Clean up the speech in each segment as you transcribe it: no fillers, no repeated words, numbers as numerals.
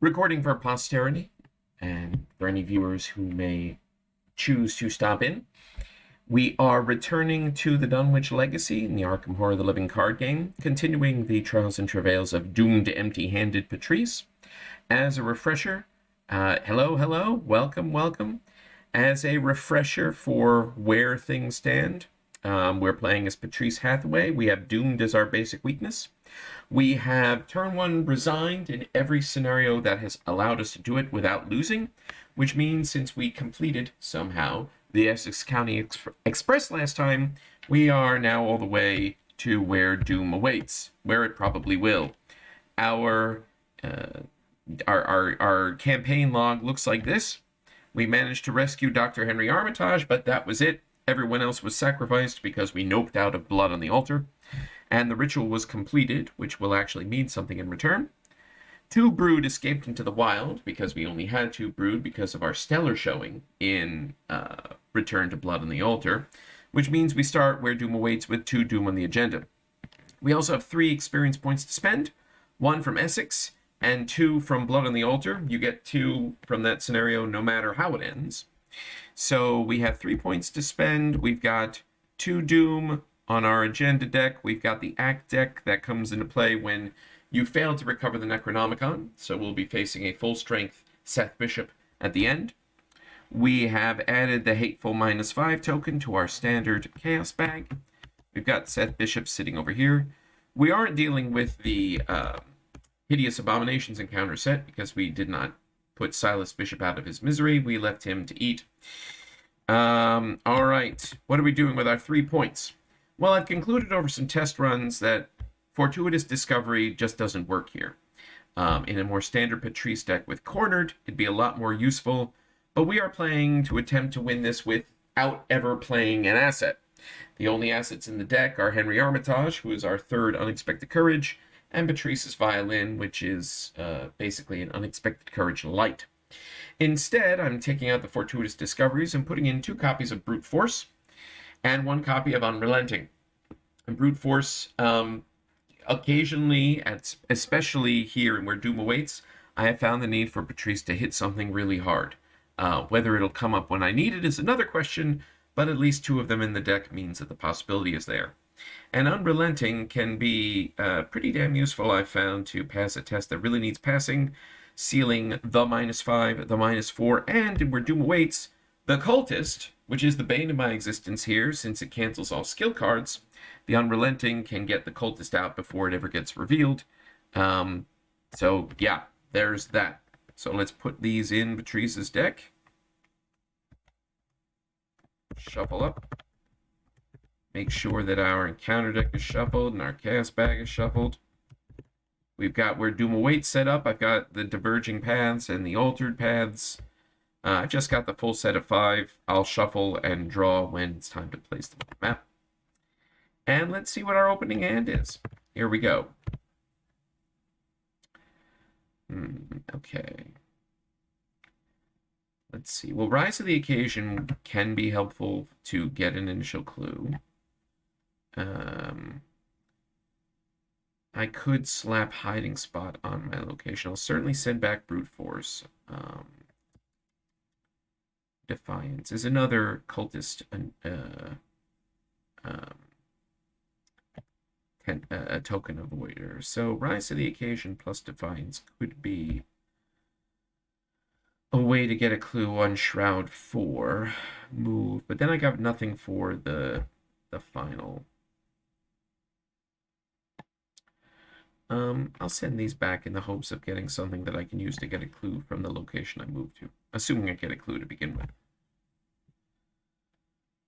Recording for posterity, and for any viewers who may choose to stop in, we are returning to the Dunwich legacy in the Arkham Horror the Living card game, continuing the trials and travails of doomed empty-handed Patrice. As a refresher, hello, welcome. As a refresher for where things stand, we're playing as Patrice Hathaway. We have doomed as our basic weakness. We have turn one resigned in every scenario that has allowed us to do it without losing, which means since we completed somehow the Essex County Express last time, we are now all the way to where doom awaits, where it probably will. Our campaign log looks like this. We managed to rescue Dr. Henry Armitage, but that was it. Everyone else was sacrificed because we noped out of blood on the altar. And the ritual was completed, which will actually mean something in return. 2 brood escaped into the wild, because we only had 2 brood because of our stellar showing in Return to Blood on the Altar, which means we start where doom awaits with 2 doom on the agenda. We also have 3 experience points to spend, 1 from Essex and 2 from Blood on the Altar. You get 2 from that scenario no matter how it ends. So we have 3 points to spend. We've got 2 doom on our agenda deck. We've got the act deck that comes into play when you fail to recover the Necronomicon, so we'll be facing a full-strength Seth Bishop at the end. We have added the Hateful -5 token to our standard Chaos bag. We've got Seth Bishop sitting over here. We aren't dealing with the Hideous Abominations encounter set because we did not put Silas Bishop out of his misery. We left him to eat. All right, what are we doing with our 3 points? Well, I've concluded over some test runs that Fortuitous Discovery just doesn't work here. In a more standard Patrice deck with Cornered, it'd be a lot more useful, but we are playing to attempt to win this without ever playing an asset. The only assets in the deck are Henry Armitage, who is our 3rd Unexpected Courage, and Patrice's Violin, which is basically an Unexpected Courage light. Instead, I'm taking out the Fortuitous Discoveries and putting in 2 copies of Brute Force and 1 copy of Unrelenting. And Brute Force, occasionally, especially here where doom awaits, I have found the need for Patrice to hit something really hard. Whether it'll come up when I need it is another question, but at least 2 of them in the deck means that the possibility is there. And Unrelenting can be pretty damn useful, I've found, to pass a test that really needs passing, sealing the -5, the -4, and where doom awaits, the Cultist, which is the bane of my existence here since it cancels all skill cards. The Unrelenting can get the Cultist out before it ever gets revealed. So yeah, there's that. So let's put these in Patrice's deck. Shuffle up. Make sure that our encounter deck is shuffled and our chaos bag is shuffled. We've got where doom awaits set up. I've got the diverging paths and the altered paths. I just got the full set of 5. I'll shuffle and draw when it's time to place them on the map. And let's see what our opening hand is. Here we go. Okay. Let's see. Well, Rise to the Occasion can be helpful to get an initial clue. I could slap Hiding Spot on my location. I'll certainly send back Brute Force. Defiance is another cultist a token avoider. So Rise to the Occasion plus Defiance could be a way to get a clue on Shroud 4 move, but then I got nothing for the final. I'll send these back in the hopes of getting something that I can use to get a clue from the location I moved to, assuming I get a clue to begin with.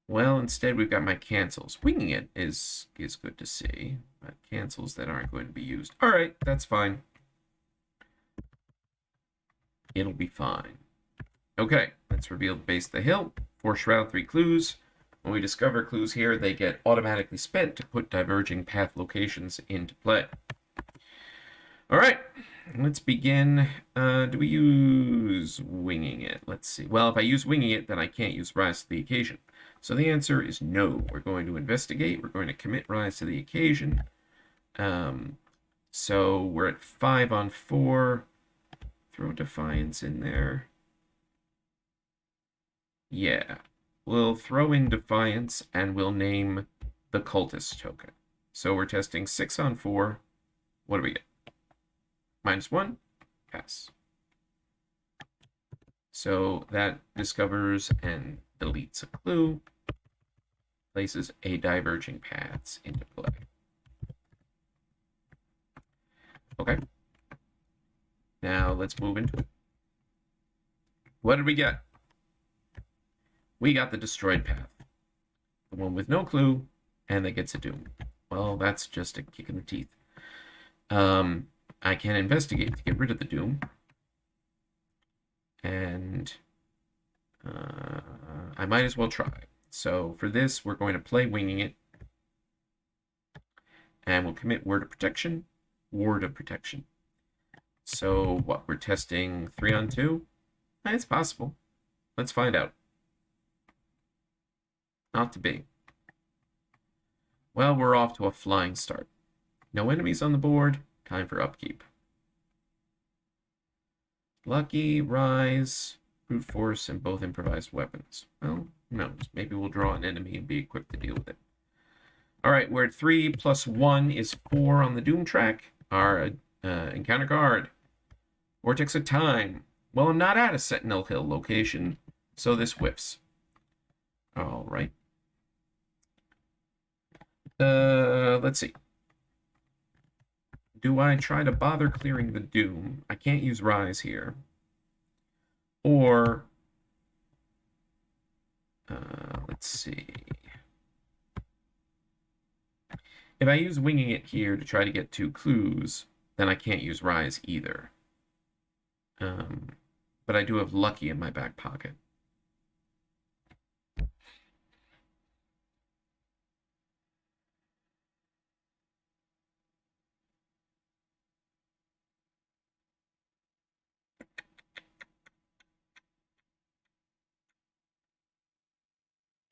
Well, instead we've got my cancels. Winging it is good to see, but cancels that aren't going to be used. All right, that's fine. It'll be fine. Okay, let's reveal the base of the hill. 4 Shroud, 3 clues. When we discover clues here, they get automatically spent to put diverging path locations into play. All right, let's begin. Do we use Winging It? Let's see. Well, if I use Winging It, then I can't use Rise to the Occasion. So the answer is no. We're going to investigate. We're going to commit Rise to the Occasion. So we're at 5 on 4. throw Defiance in there. Yeah. We'll throw in Defiance and we'll name the Cultist token. So we're testing 6 on 4. What do we get? -1. Pass. So that discovers and deletes a clue. Places a diverging paths into play. Okay. Now let's move into it. What did we get? We got the destroyed path. The one with no clue, and that gets a doom. Well, that's just a kick in the teeth. I can investigate to get rid of the doom. And I might as well try. So for this, we're going to play Winging It. And we'll commit Word of Protection. Ward of Protection. So what, we're testing 3 on 2? It's possible. Let's find out. Not to be. Well, we're off to a flying start. No enemies on the board. Time for upkeep. Lucky, Rise, Brute Force, and both improvised weapons. Well, who knows? Maybe we'll draw an enemy and be equipped to deal with it. All right, we're at 3 + 1 is 4 on the Doom track. Our encounter card. Vortex of Time. Well, I'm not at a Sentinel Hill location, so this whiffs. All right. Let's see. Do I try to bother clearing the Doom? I can't use Rise here. Or, let's see. If I use Winging It here to try to get 2 clues, then I can't use Rise either. But I do have Lucky in my back pocket.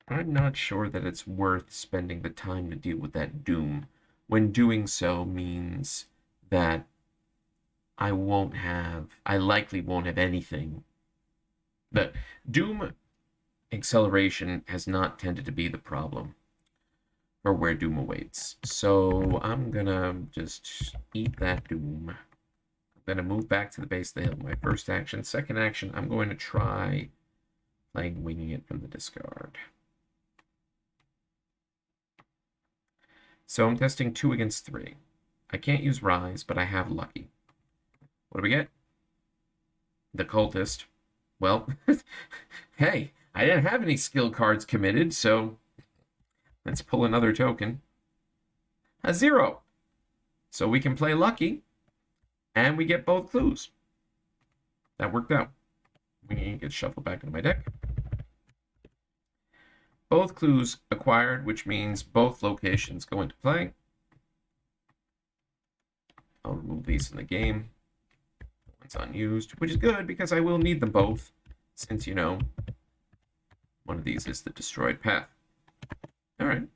I'm not sure that it's worth spending the time to deal with that Doom, when doing so means that I likely won't have anything. The Doom acceleration has not tended to be the problem for where Doom awaits. So I'm gonna just eat that Doom. I'm gonna move back to the base of the hill. My first action. Second action, I'm going to try playing Winging It from the discard. So I'm testing 2 against 3. I can't use Rise, but I have Lucky. What do we get? The Cultist. Well, hey, I didn't have any skill cards committed, so let's pull another token. A 0. So we can play Lucky, and we get both clues. That worked out. We get shuffled back into my deck. Both clues acquired, which means both locations go into play. I'll remove these from the game. One's unused, which is good because I will need them both, since, you know, one of these is the destroyed path. All right.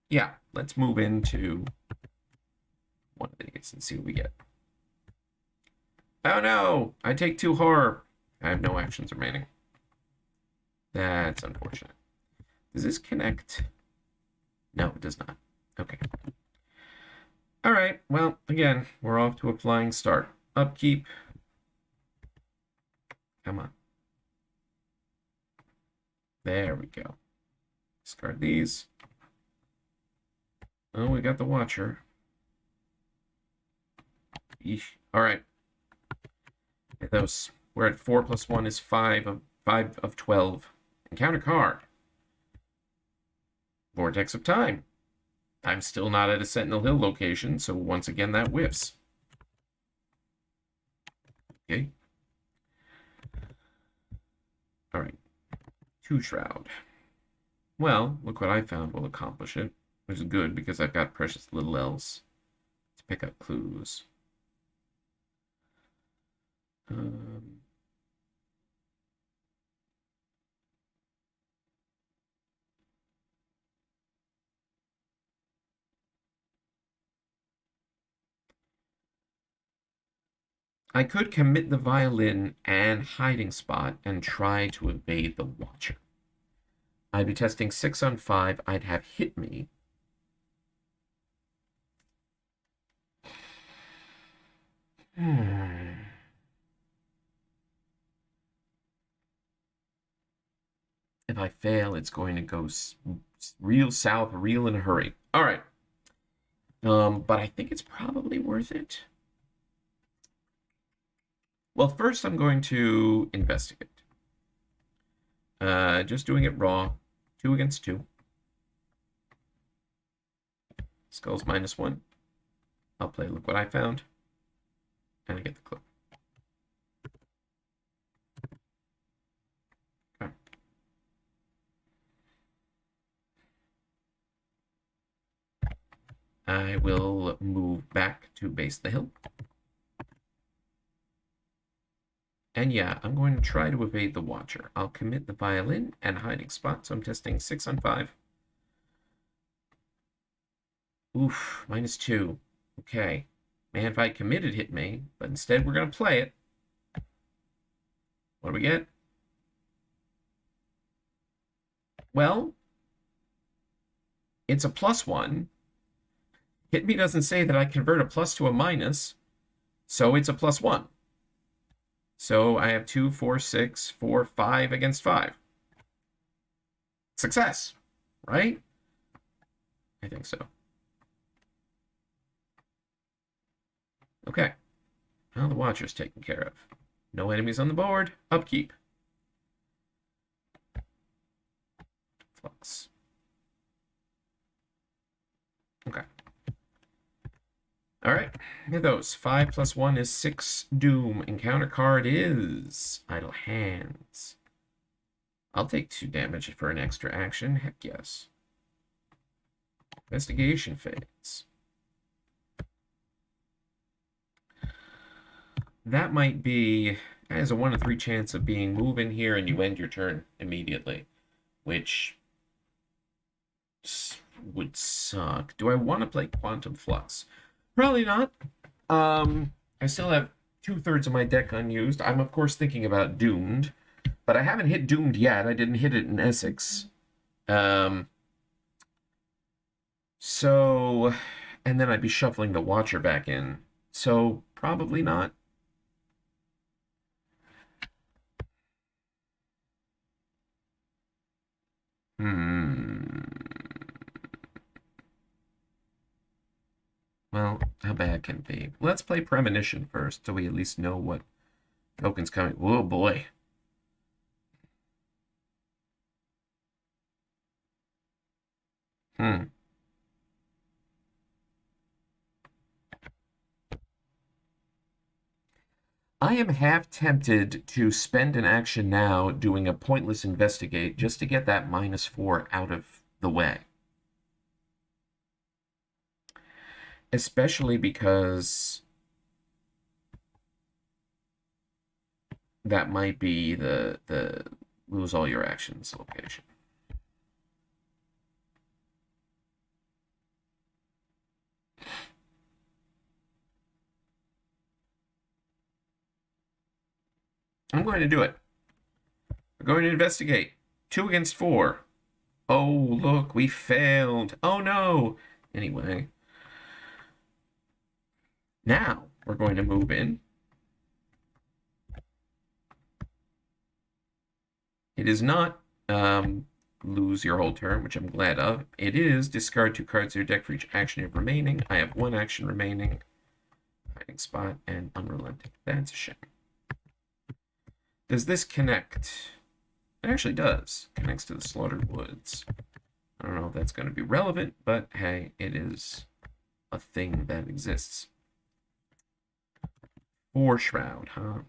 Yeah, let's move into one of these and see what we get. Oh no! I take 2 horror. I have no actions remaining. That's unfortunate. Does this connect? No, it does not. Okay. All right. Well, again, we're off to a flying start. Upkeep. Come on. There we go. Discard these. Oh, we got the Watcher. Eesh. All right. Those. We're at 4 + 1 is 5 of 12. Encounter card. Vortex of Time. I'm still not at a Sentinel Hill location, so once again that whiffs. Okay. All right. 2 Shroud. Well, look what I found will accomplish it, which is good because I've got precious little else to pick up clues. I could commit the violin and hiding spot and try to evade the watcher. I'd be testing 6 on 5. I'd have hit me. If I fail, it's going to go real south, real in a hurry. All right. But I think it's probably worth it. Well, first I'm going to investigate. Just doing it raw. 2 against 2. Skulls -1. I'll play Look What I Found. And I get the clue. Okay. I will move back to base the hill. And yeah, I'm going to try to evade the watcher. I'll commit the violin and hiding spot, so I'm testing 6 on 5. Oof, -2. Okay. Man, if I committed hit me, but instead we're going to play it. What do we get? Well, it's a +1. Hit me doesn't say that I convert a plus to a minus, so it's a +1. So I have 2, 4, 6, 4, 5 against 5. Success, right? I think so. Okay. Well, the watcher's taken care of. No enemies on the board. Upkeep. Flux. Okay. All right. Here those. 5 + 1 is 6 doom. Encounter card is Idle Hands. I'll take 2 damage for an extra action. Heck yes. Investigation phase. That might be, has a 1 in 3 chance of being move in here and you end your turn immediately, which would suck. Do I want to play Quantum Flux? Probably not. I still have 2/3 of my deck unused. I'm of course thinking about Doomed, but I haven't hit Doomed yet. I didn't hit it in Essex. So, and then I'd be shuffling the Watcher back in. So probably not. Well, how bad can it be? Let's play Premonition first, so we at least know what token's coming. Oh boy. I am half tempted to spend an action now doing a pointless investigate just to get that -4 out of the way. Especially because that might be the lose all your actions location. I'm going to do it. We're going to investigate. 2 against 4. Oh, look, we failed. Oh, no. Anyway. Now, we're going to move in. It is not lose your whole turn, which I'm glad of. It is discard 2 cards to your deck for each action you have remaining. I have 1 action remaining. Hiding spot and unrelenting. That's a shame. Does this connect? It actually does. Connects to the Slaughtered Woods. I don't know if that's going to be relevant, but hey, it is a thing that exists. 4 Shroud, huh?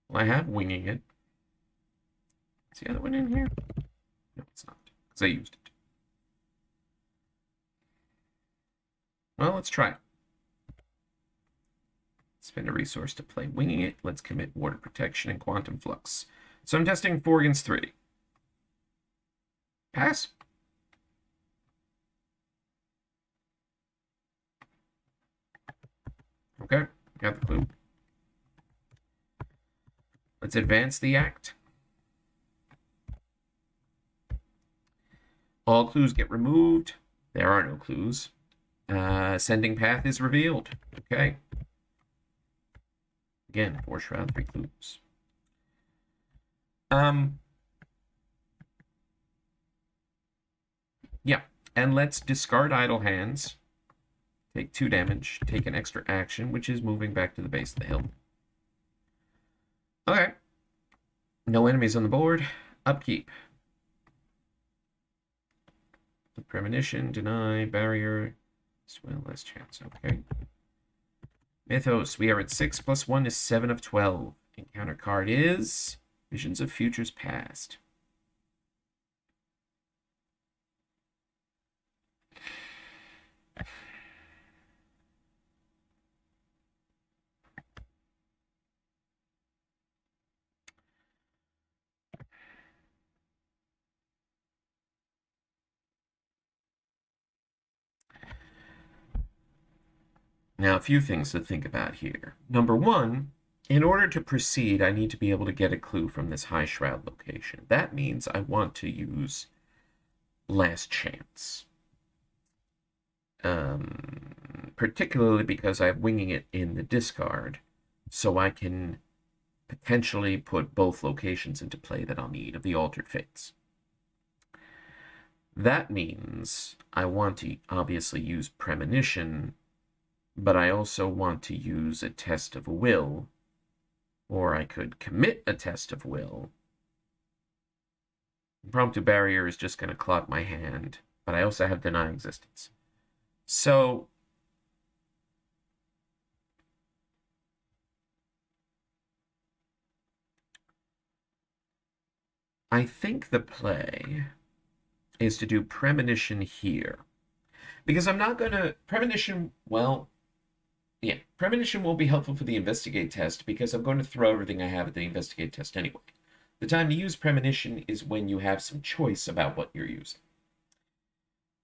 Well, I have Winging It. Is the other one in here? No, it's not, because I used it. Well, let's try it. Spend a resource to play Winging It. Let's commit Water Protection and Quantum Flux. So I'm testing 4 against 3. Pass. Okay. Got the clue. Let's advance the act. All clues get removed. There are no clues. Ascending path is revealed. Okay. Again, 4 shroud, 3 clues. Yeah, and let's discard idle hands. Take 2 damage. Take an extra action, which is moving back to the base of the hill. Okay. No enemies on the board. Upkeep. Premonition, deny, barrier. Swell, less chance. Okay. Mythos, we are at 6 + 1 is 7 of 12. Encounter card is Visions of Futures Past. Now, a few things to think about here. Number one, in order to proceed, I need to be able to get a clue from this high shroud location. That means I want to use last chance. Particularly because I'm winging it in the discard, so I can potentially put both locations into play that I'll need of the altered fates. That means I want to obviously use premonition, but I also want to use a test of will, or I could commit a test of will. Impromptu barrier is just going to clog my hand, but I also have deny existence. So I think the play is to do premonition here. Because I'm not going to... Premonition, well... Yeah, premonition won't be helpful for the investigate test because I'm going to throw everything I have at the investigate test anyway. The time to use premonition is when you have some choice about what you're using.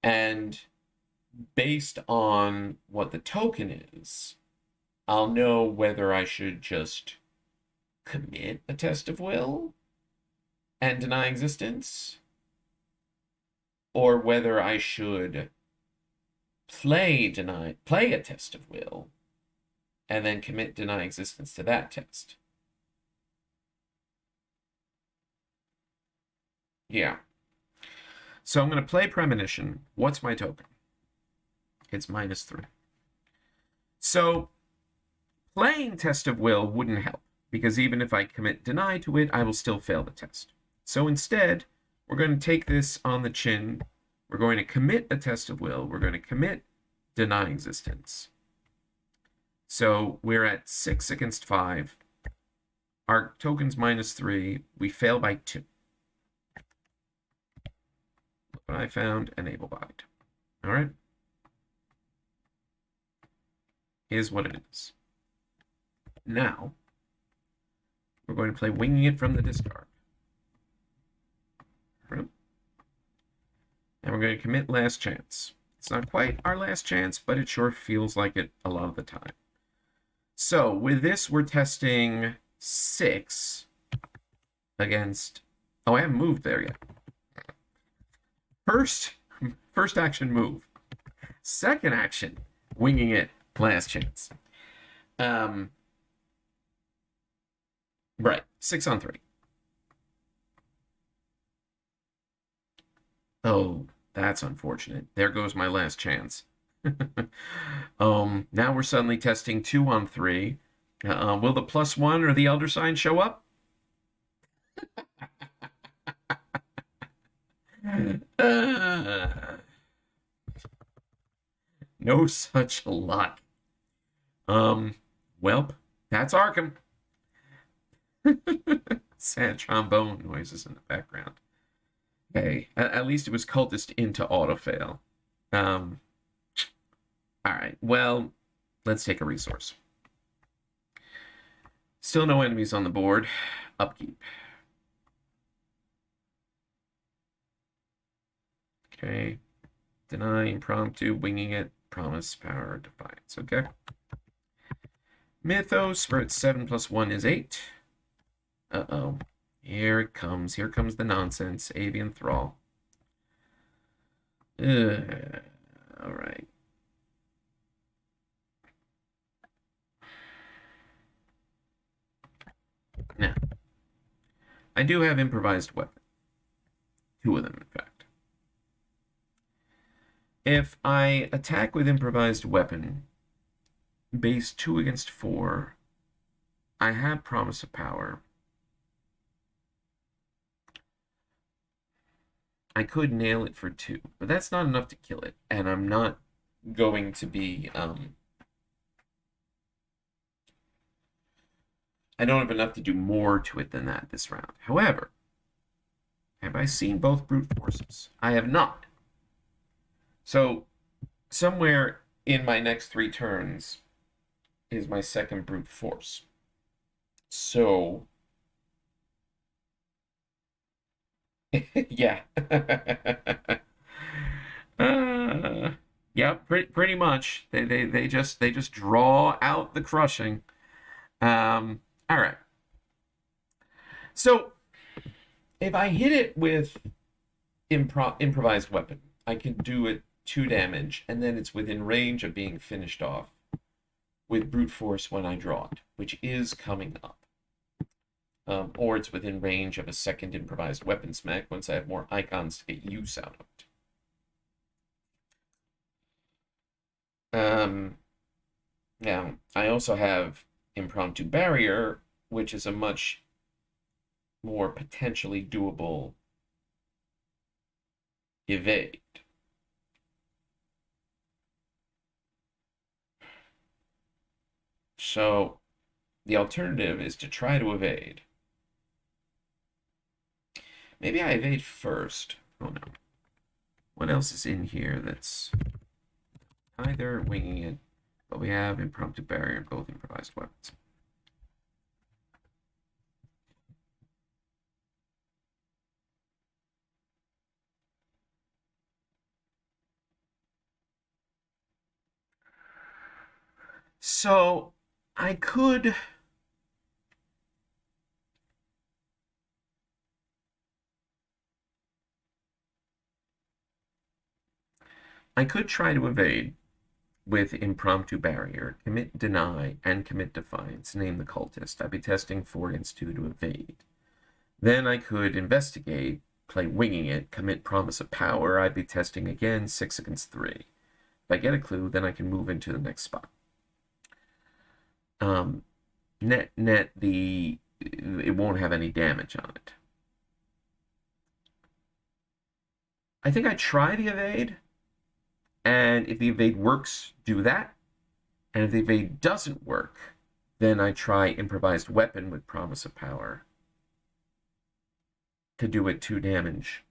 And based on what the token is, I'll know whether I should just commit a test of will and deny existence, or whether I should play a test of will and then commit deny existence to that test. Yeah. So I'm going to play premonition. What's my token? It's -3. So playing test of will wouldn't help, because even if I commit deny to it, I will still fail the test. So instead, we're going to take this on the chin. We're going to commit a test of will. We're going to commit deny existence. So we're at 6 against 5. Our token's -3. We fail by 2. Look what I found, an able-bodied. All right. Is what it is. Now, we're going to play winging it from the discard. And we're going to commit last chance. It's not quite our last chance, but it sure feels like it a lot of the time. So with this, we're testing 6 against... Oh, I haven't moved there yet. First action, move. Second action, winging it, last chance. Right, 6 on 3. Oh, that's unfortunate. There goes my last chance. Now we're suddenly testing 2 on 3. Will the +1 or the elder sign show up? No such luck. Welp, that's Arkham. Sad trombone noises in the background. Hey, at least it was cultist into autofail. All right, well, let's take a resource. Still no enemies on the board. Upkeep. Okay. Deny, impromptu, winging it, promise, power, defiance. Okay. Mythos for its 7+1 is 8. Uh-oh. Here it comes. Here comes the nonsense. Avian Thrall. Ugh. All right. Now, I do have improvised weapon. 2 of them, in fact. If I attack with improvised weapon, base 2 against 4, I have Promise of Power. I could nail it for 2, but that's not enough to kill it, and I'm not going to be, I don't have enough to do more to it than that this round. However, have I seen both brute forces? I have not. So, somewhere in my next 3 turns is my second brute force. So, yeah. Yeah, pretty much. They just draw out the crushing. All right. So, if I hit it with improvised weapon, I can do it 2 damage, and then it's within range of being finished off with brute force when I draw it, which is coming up. Or it's within range of a second improvised weapon smack once I have more icons to get use out of it. Now, I also have Impromptu Barrier, which is a much more potentially doable evade. So, the alternative is to try to evade. Maybe I evade first. Oh no. What else is in here that's either winging it, but we have Impromptu Barrier and both improvised weapons. So, I could try to evade with Impromptu Barrier, Commit Deny, and Commit Defiance. Name the cultist. I'd be testing 4 against 2 to evade. Then I could Investigate, play Winging It, Commit Promise of Power. I'd be testing again 6 against 3. If I get a clue, then I can move into the next spot. Net, it won't have any damage on it. I think I try the evade, and if the evade works, do that. And if the evade doesn't work, then I try improvised weapon with Promise of Power to do it 2 damage.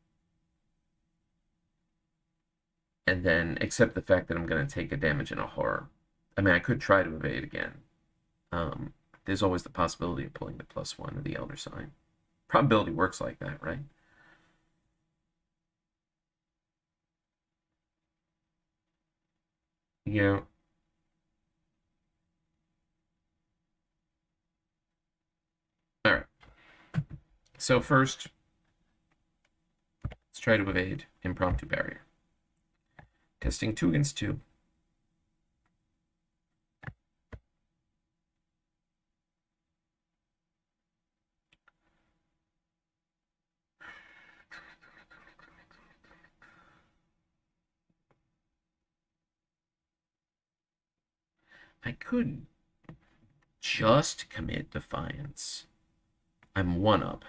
And then accept the fact that I'm going to take a damage in a horror. I mean, I could try to evade again. There's always the possibility of pulling the +1 of the Elder Sign. Probability works like that, right? Yeah. All right. So first, let's try to evade Impromptu Barrier. Testing 2 against 2. I could just commit Defiance. I'm 1 up.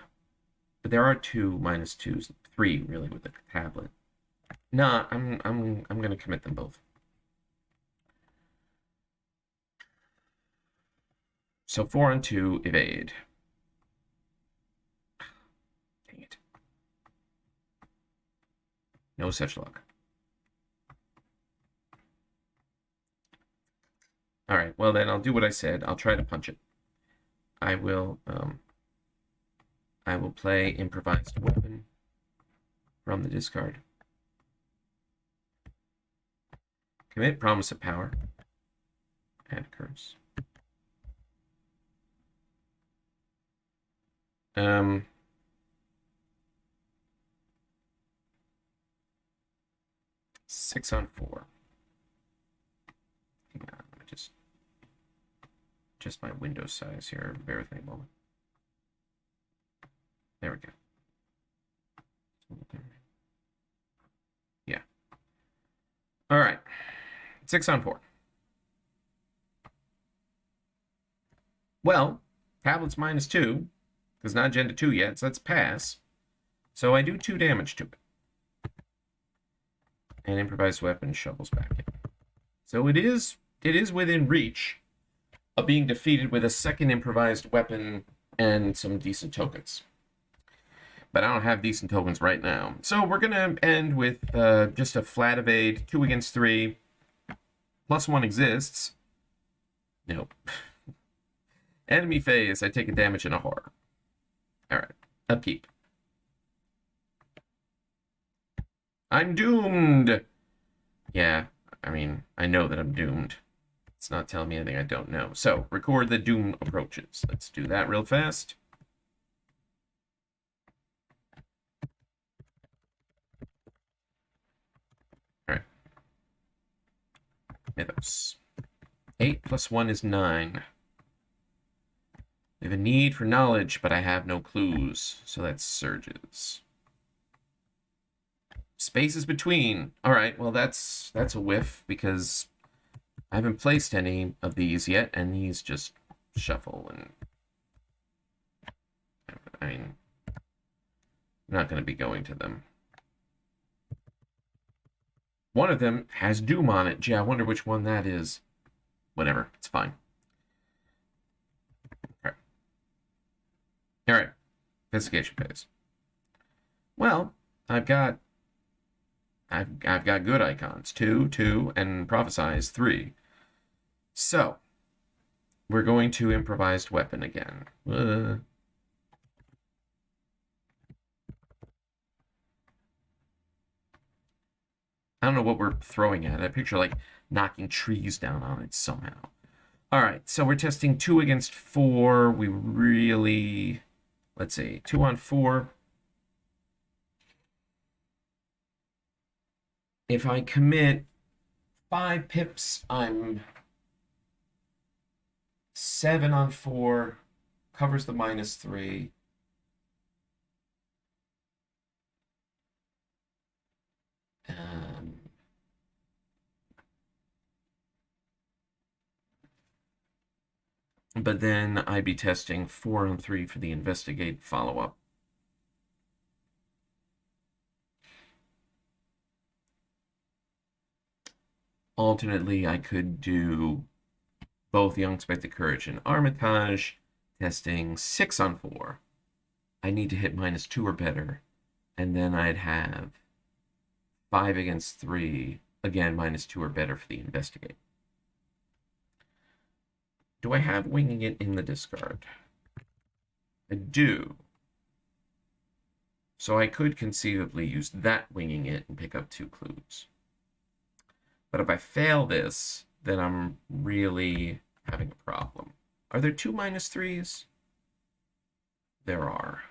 But there are 2 -2s, 3 really with the tablet. Nah, I'm gonna commit them both. So 4 on 2, evade. Dang it. No such luck. All right, well then I'll do what I said. I'll try to punch it. I will play improvised weapon from the discard. Commit Promise of Power. Add curse. Um, 6 on 4. Hang on, let me just my window size here. Bear with me a moment. There we go. Yeah. All right. 6 on 4. Well, tablet's -2, because not agenda 2 yet, so that's pass. So I do 2 damage to it. And improvised weapon shovels back in. So it is within reach of being defeated with a second improvised weapon and some decent tokens. But I don't have decent tokens right now. So we're going to end with just a flat evade, 2 against 3. +1 exists. Nope. Enemy phase, I take a damage and a horror. Alright, upkeep. I'm doomed! Yeah, I mean, I know that I'm doomed. It's not telling me anything I don't know. So, record the doom approaches. Let's do that real fast. Alright. Mythos. 8 + 1 is 9. We have a need for knowledge, but I have no clues, so that's surges. Spaces between. All right, well that's a whiff because I haven't placed any of these yet, and these just shuffle and I mean, I'm not going to be going to them. One of them has Doom on it. Gee, I wonder which one that is. Whatever, it's fine. All right, investigation phase. Well, I've got good icons. 2, 2, and prophesize 3. So we're going to improvised weapon again. I don't know what we're throwing at. I picture like knocking trees down on it somehow. All right, so we're testing 2 against 4. We really, let's see, 2 on 4. If I commit 5 pips, I'm 7 on 4. Covers the -3. But then I'd be testing 4 on 3 for the investigate follow-up. Alternately, I could do both the unexpected courage and Armitage, testing 6 on 4. I need to hit -2 or better, and then I'd have 5 against 3, again -2 or better for the investigate. Do I have winging it in the discard? I do. So I could conceivably use that winging it and pick up 2 clues. But if I fail this, then I'm really having a problem. Are there 2 -3s? There are.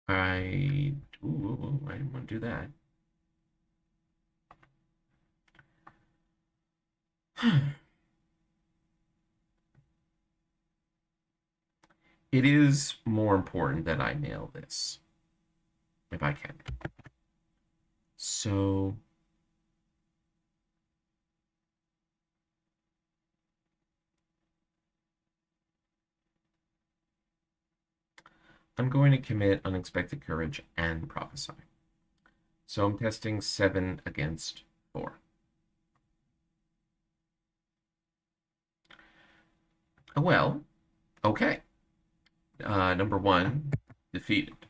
I didn't want to do that. It is more important that I nail this, if I can. So I'm going to commit unexpected courage and prophesy. So I'm testing 7 against 4. Well, okay. Number 1, defeated.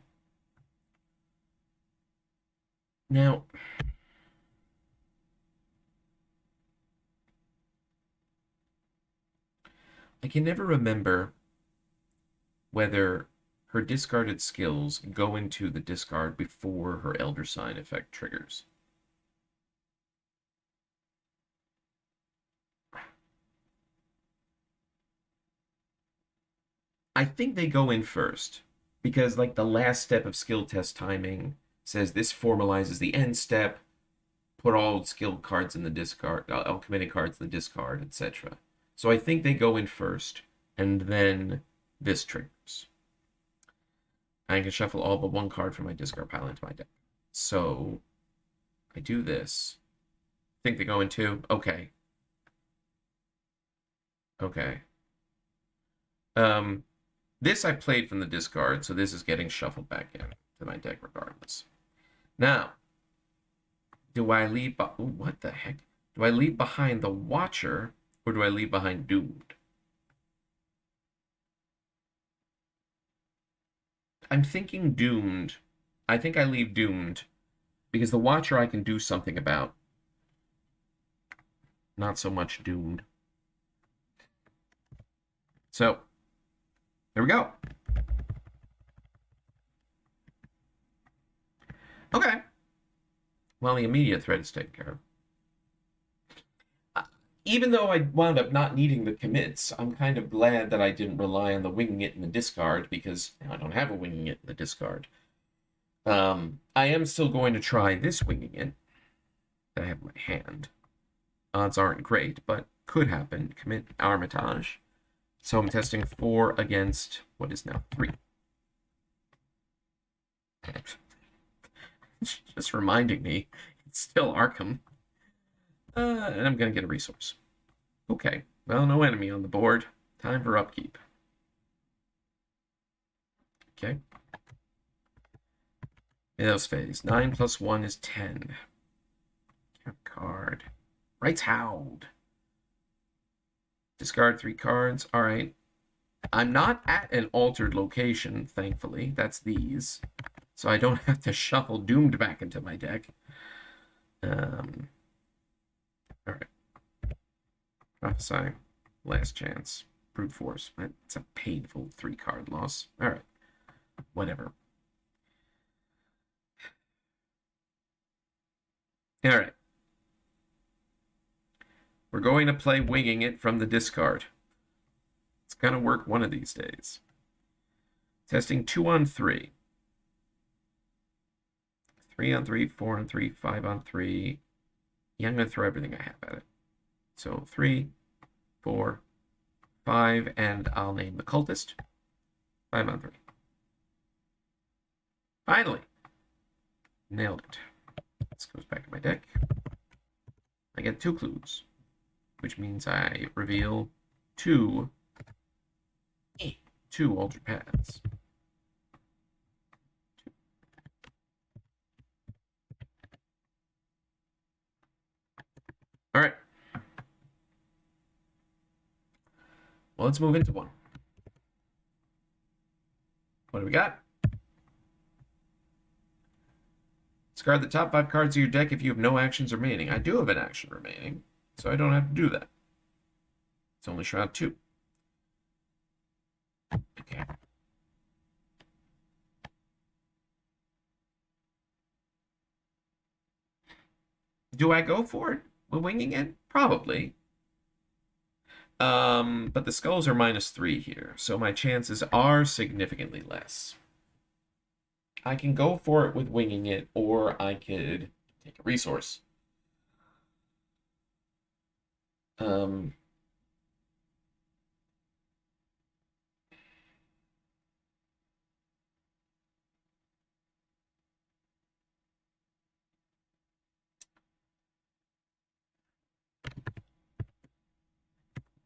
Now, I can never remember whether her discarded skills go into the discard before her Elder Sign effect triggers. I think they go in first because, like, the last step of skill test timing says this formalizes the end step. Put all skill cards in the discard, all committed cards in the discard, etc. So I think they go in first, and then this triggers. I can shuffle all but one card from my discard pile into my deck. So I do this. Think they go in two? Okay. Okay. This I played from the discard, so this is getting shuffled back in to my deck regardless. Now, do I leave... Ooh, what the heck? Do I leave behind the Watcher, or do I leave behind Doomed? I'm thinking Doomed. I think I leave Doomed, because the Watcher I can do something about. Not so much Doomed. So, there we go. Okay. Well, the immediate threat is taken care of. Even though I wound up not needing the commits, I'm kind of glad that I didn't rely on the winging it in the discard, because I don't have a winging it in the discard. I am still going to try this winging it that I have in my hand. Odds aren't great, but could happen. Commit Armitage. So I'm testing 4 against what is now 3. Just reminding me, it's still Arkham. And I'm going to get a resource. Okay, well, no enemy on the board. Time for upkeep. Okay. Middle's phase. 9 plus 1 is 10. Card. Rights Howled. Discard 3 cards. All right. I'm not at an altered location, thankfully. That's these. So I don't have to shuffle Doomed back into my deck. All right. Prophesy. Last chance. Brute Force. It's a painful 3-card loss. All right. Whatever. All right. We're going to play Winging It from the discard. It's going to work one of these days. Testing 2 on 3. 3 on 3, 4 on 3, 5 on 3. Yeah, I'm going to throw everything I have at it. So 3, 4, 5, and I'll name the Cultist. 5 on 3. Finally! Nailed it. This goes back in my deck. I get 2 clues, which means I reveal 2 altered paths. All right. Well, let's move into one. What do we got? Discard the top 5 cards of your deck if you have no actions remaining. I do have an action remaining, so I don't have to do that. It's only Shroud 2. Okay. Do I go for it with winging it? Probably. But the skulls are -3 here, so my chances are significantly less. I can go for it with winging it, or I could take a resource.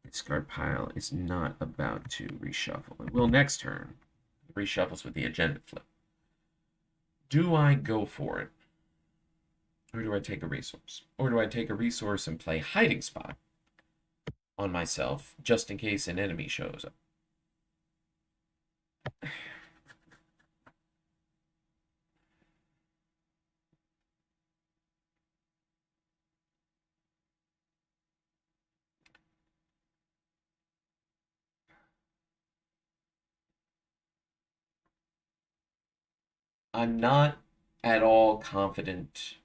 Discard pile is not about to reshuffle. It will next turn. It reshuffles with the agenda flip. Do I go for it? Or do I take a resource? Or do I take a resource and play Hiding Spot on myself, just in case an enemy shows up? I'm not at all confident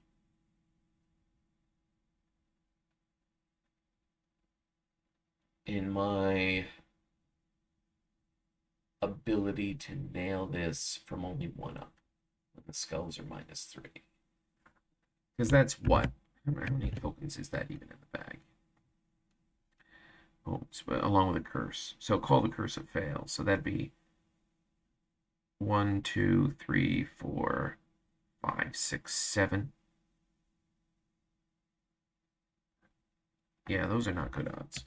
in my ability to nail this from only one up when the skulls are -3. Because that's what? How many tokens is that even in the bag? Oh, along with a curse. So call the curse a fail. So that'd be 1, 2, 3, 4, 5, 6, 7. Yeah, those are not good odds.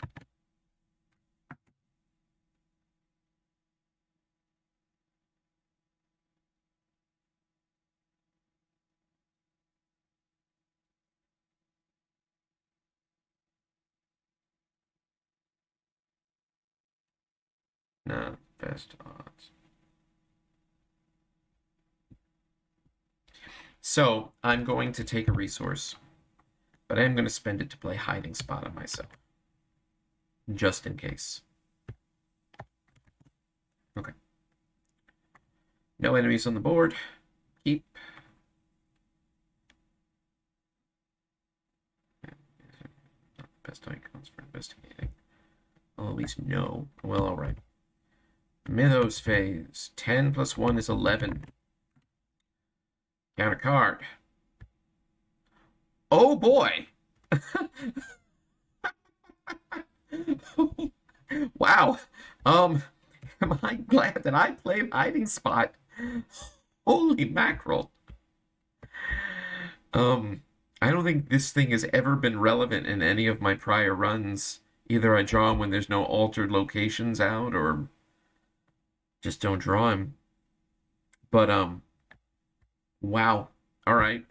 Not best odds. So I'm going to take a resource, but I am going to spend it to play hiding spot on myself, just in case. Okay. No enemies on the board. Keep. Not the best icons for investigating. I'll at least know. Well, all right. Mythos phase. 10 plus 1 is 11. Count a card. Oh boy! Wow. Am I glad that I played hiding spot? Holy mackerel. I don't think this thing has ever been relevant in any of my prior runs. Either I draw him when there's no altered locations out, or just don't draw him. But, wow. All right.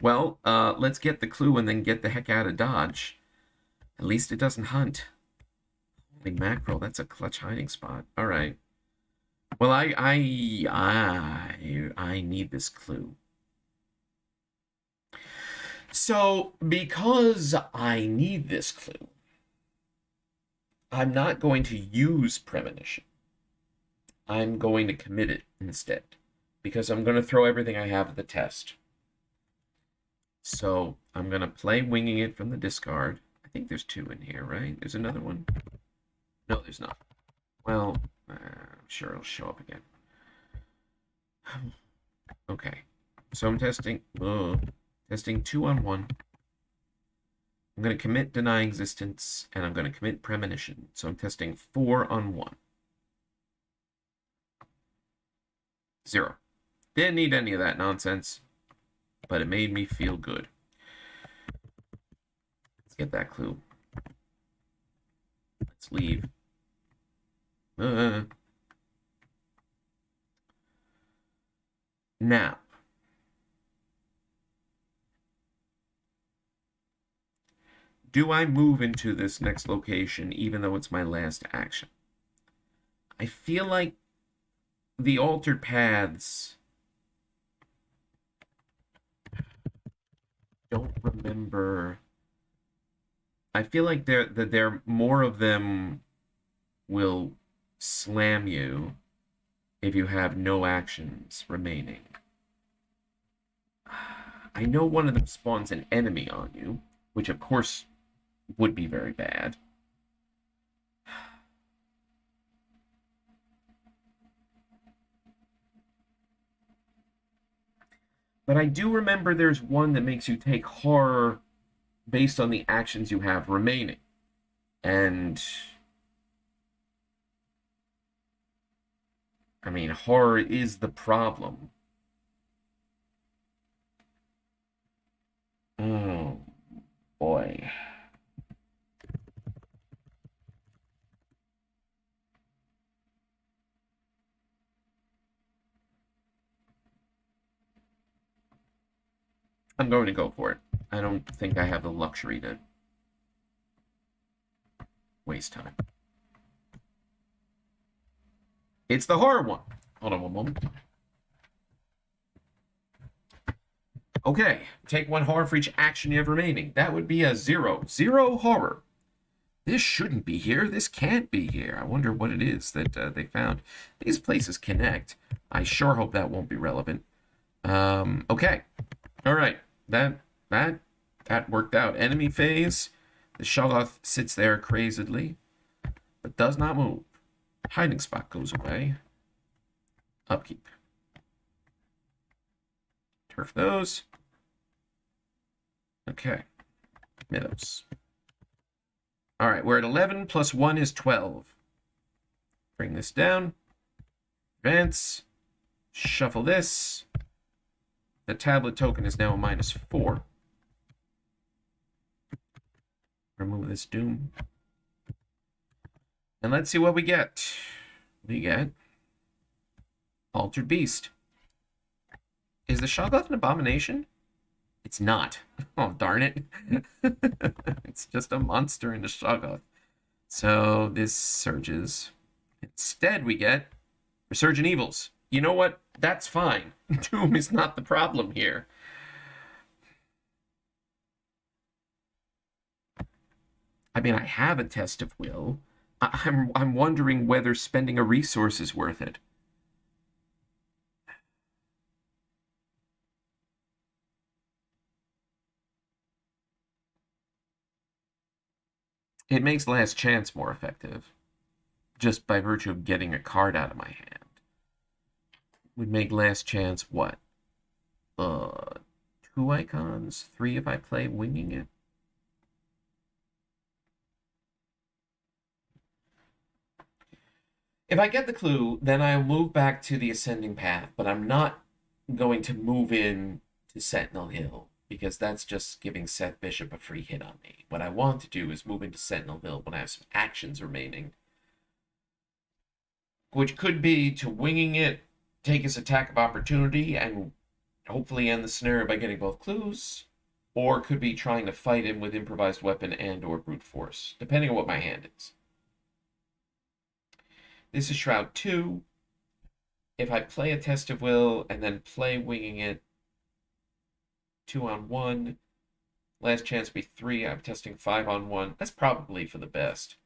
Well, let's get the clue and then get the heck out of Dodge. At least it doesn't hunt. Holy mackerel, that's a clutch hiding spot. All right. Well, I need this clue. So, because I need this clue, I'm not going to use premonition. I'm going to commit it instead, because I'm going to throw everything I have at the test. So I'm going to play winging it from the discard. I think there's 2 in here, right? There's another one? No, there's not. Well, I'm sure it'll show up again. Okay. So I'm testing 2 on 1. I'm going to commit Deny Existence, and I'm going to commit Premonition. So I'm testing 4 on 1. 0. Didn't need any of that nonsense, but it made me feel good. Let's get that clue. Let's leave. Now, do I move into this next location even though it's my last action? I feel like the altered paths, don't remember. I feel like there more of them will slam you if you have no actions remaining. I know one of them spawns an enemy on you, which of course would be very bad. But I do remember there's one that makes you take horror based on the actions you have remaining. And I mean, horror is the problem. Oh, boy. I'm going to go for it. I don't think I have the luxury to waste time. It's the horror one. Hold on one moment. Okay, take 1 horror for each action you have remaining. That would be a 0. 0 horror. This shouldn't be here. This can't be here. I wonder what it is that they found. These places connect. I sure hope that won't be relevant. Okay. All right. That worked out. Enemy phase. The Shoggoth sits there crazedly, but does not move. Hiding spot goes away. Upkeep. Turf those. Okay. Meadows. All right, we're at 11 plus 1 is 12. Bring this down. Advance. Shuffle this. The tablet token is now a -4. Remove this Doom. And let's see what we get. We get Altered Beast. Is the Shoggoth an abomination? It's not. Oh, darn it. It's just a monster in the Shoggoth. So this surges. Instead, we get Resurgent Evils. You know what? That's fine. Doom is not the problem here. I mean, I have a Test of Will. I'm wondering whether spending a resource is worth it. It makes Last Chance more effective, just by virtue of getting a card out of my hand. Would make Last Chance what? 2 icons? 3 if I play Winging It? If I get the clue, then I'll move back to the Ascending Path, but I'm not going to move in to Sentinel Hill, because that's just giving Seth Bishop a free hit on me. What I want to do is move into Sentinel Hill when I have some actions remaining, which could be to Winging It, take his attack of opportunity, and hopefully end the scenario by getting both clues, or could be trying to fight him with improvised weapon and or brute force, depending on what my hand is. This is Shroud 2. If I play a Test of Will and then play Winging It 2 on 1, Last Chance be 3, I'm testing 5 on 1. That's probably for the best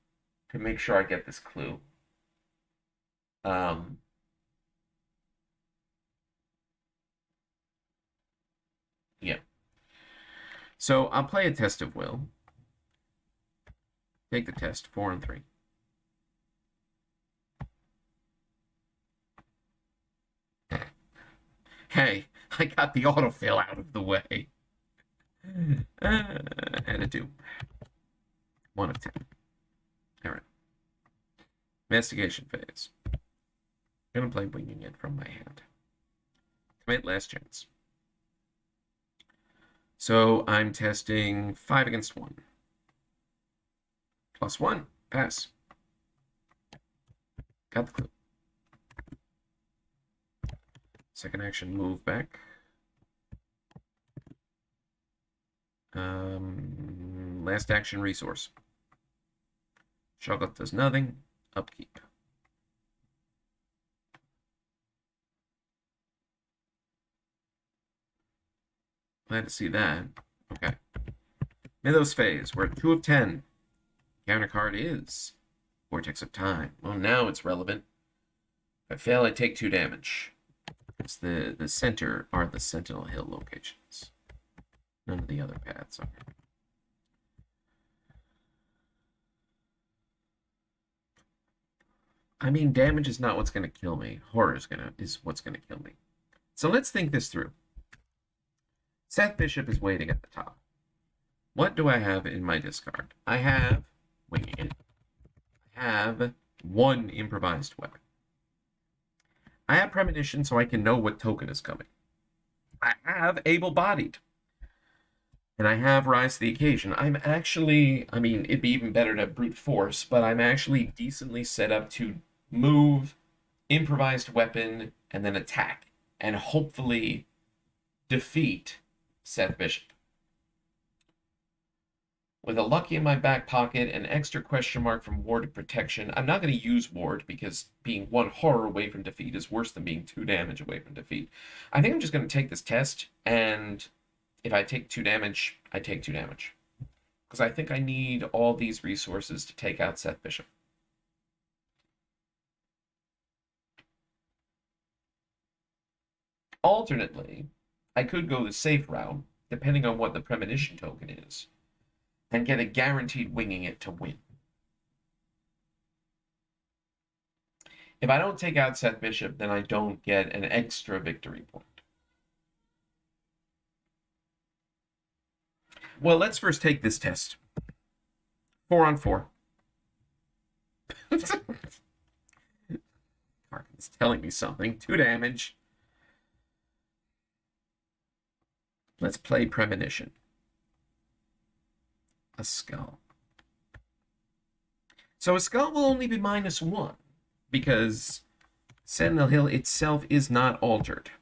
to make sure I get this clue. Yeah. So I'll play a Test of Will. Take the test, 4 and 3. Hey, I got the autofill out of the way. And a 2. 1 of 10. All right. Investigation phase. I'm going to play Winging It from my hand. Commit Last Chance. So I'm testing 5 against 1. +1. Pass. Got the clue. Second action, move back. Last action, resource. Shoggoth does nothing. Upkeep. Glad to see that. Okay. Mythos phase. We're at 2 of 10. Counter card is Vortex of Time. Well, now it's relevant. If I fail, I take 2 damage. It's the center are the Sentinel Hill locations. None of the other paths are. I mean, damage is not what's going to kill me. Horror is what's going to kill me. So let's think this through. Seth Bishop is waiting at the top. What do I have in my discard? I have Winging It. I have 1 improvised weapon. I have Premonition so I can know what token is coming. I have Able-Bodied. And I have Rise to the Occasion. I'm actually, I mean, it'd be even better to have Brute Force, but I'm actually decently set up to move, improvised weapon, and then attack. And hopefully defeat Seth Bishop. With a Lucky in my back pocket, an extra question mark from Ward of Protection. I'm not going to use Ward because being 1 horror away from defeat is worse than being 2 damage away from defeat. I think I'm just going to take this test, and if I take 2 damage, I take 2 damage. because I think I need all these resources to take out Seth Bishop. Alternately, I could go the safe route, depending on what the premonition token is, and get a guaranteed winging it to win. If I don't take out Seth Bishop, then I don't get an extra victory point. Well, let's first take this test. 4 on 4. Arkham's telling me something. 2 damage. Let's play Premonition. A skull. So a skull will only be -1 because Sentinel Hill itself is not altered.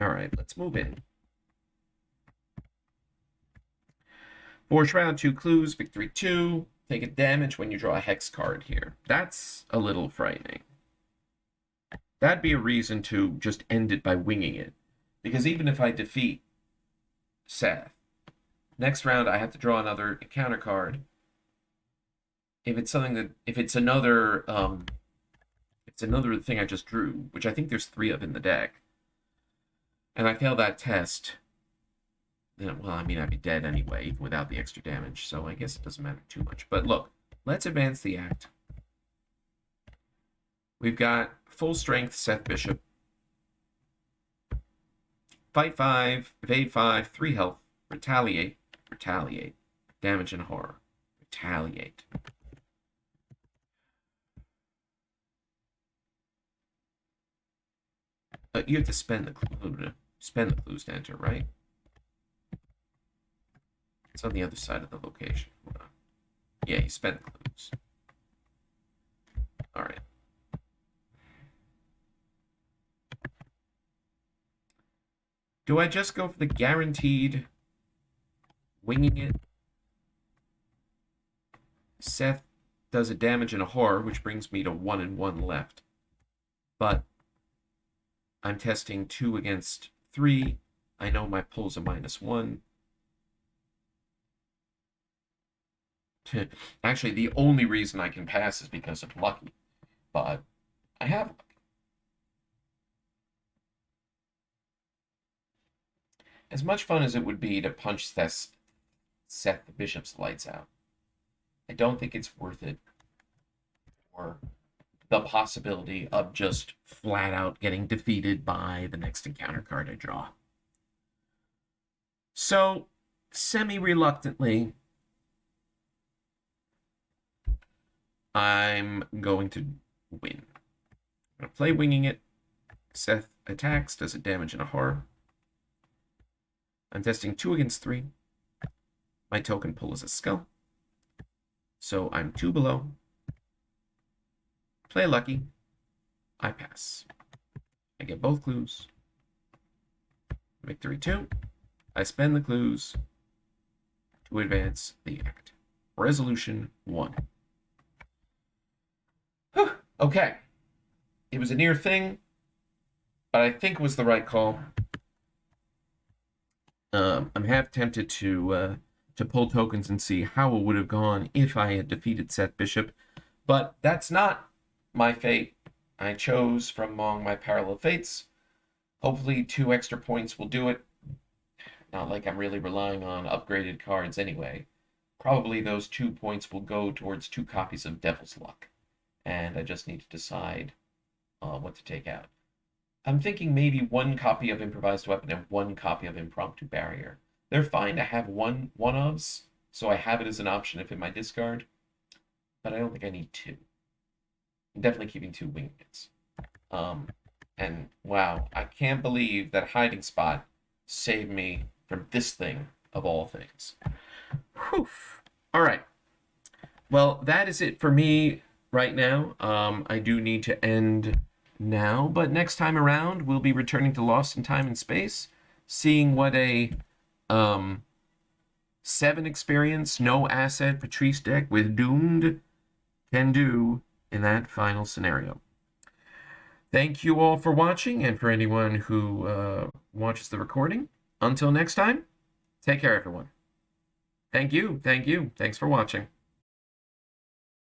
All right, let's move in. 4 Shroud, 2 Clues, Victory 2. Take a damage when you draw a Hex card here. That's a little frightening. That'd be a reason to just end it by winging it. Because even if I defeat Seth, next round I have to draw another counter card. If it's another thing I just drew, which I think there's 3 of in the deck, and I fail that test, then, well, I mean, I'd be dead anyway, even without the extra damage, so I guess it doesn't matter too much. But look, let's advance the act. We've got full strength Seth Bishop. Fight 5, evade 5, 3 health, retaliate, damage and horror, retaliate. You have to spend the clues to enter, right? It's on the other side of the location. Yeah, you spend the clues. All right. Do I just go for the guaranteed winging it? Seth does a damage and a horror, which brings me to 1 and 1 left. But I'm testing 2 against 3. I know my pull's a -1. Actually, the only reason I can pass is because I'm lucky. But I have luck. As much fun as it would be to punch Seth the Bishop's lights out, I don't think it's worth it for the possibility of just flat out getting defeated by the next encounter card I draw. So, semi-reluctantly, I'm going to win. I'm going to play winging it. Seth attacks, does a damage and a horror. I'm testing 2 against 3. My token pull is a skull. So I'm 2 below. Play lucky. I pass. I get both clues. Victory 2. I spend the clues to advance the act. Resolution 1. Whew. Okay. It was a near thing, but I think it was the right call. I'm half tempted to pull tokens and see how it would have gone if I had defeated Seth Bishop, but that's not my fate. I chose from among my parallel fates. Hopefully 2 extra points will do it. Not like I'm really relying on upgraded cards anyway. Probably those 2 points will go towards 2 copies of Devil's Luck, and I just need to decide what to take out. I'm thinking maybe 1 copy of Improvised Weapon and 1 copy of Impromptu Barrier. They're fine to have one-ofs, so I have it as an option if in my discard, but I don't think I need 2. I'm definitely keeping 2 wing hits. And wow, I can't believe that Hiding Spot saved me from this thing of all things. Whew. All right. Well, that is it for me right now. I do need to end now, but next time around we'll be returning to Lost in Time and Space, seeing what a 7 experience, no asset Patrice deck with Doomed can do in that final scenario. Thank you all for watching, and for anyone who watches the recording. Until next time, take care, everyone. Hey. Thank you. Thank you. Thanks for watching.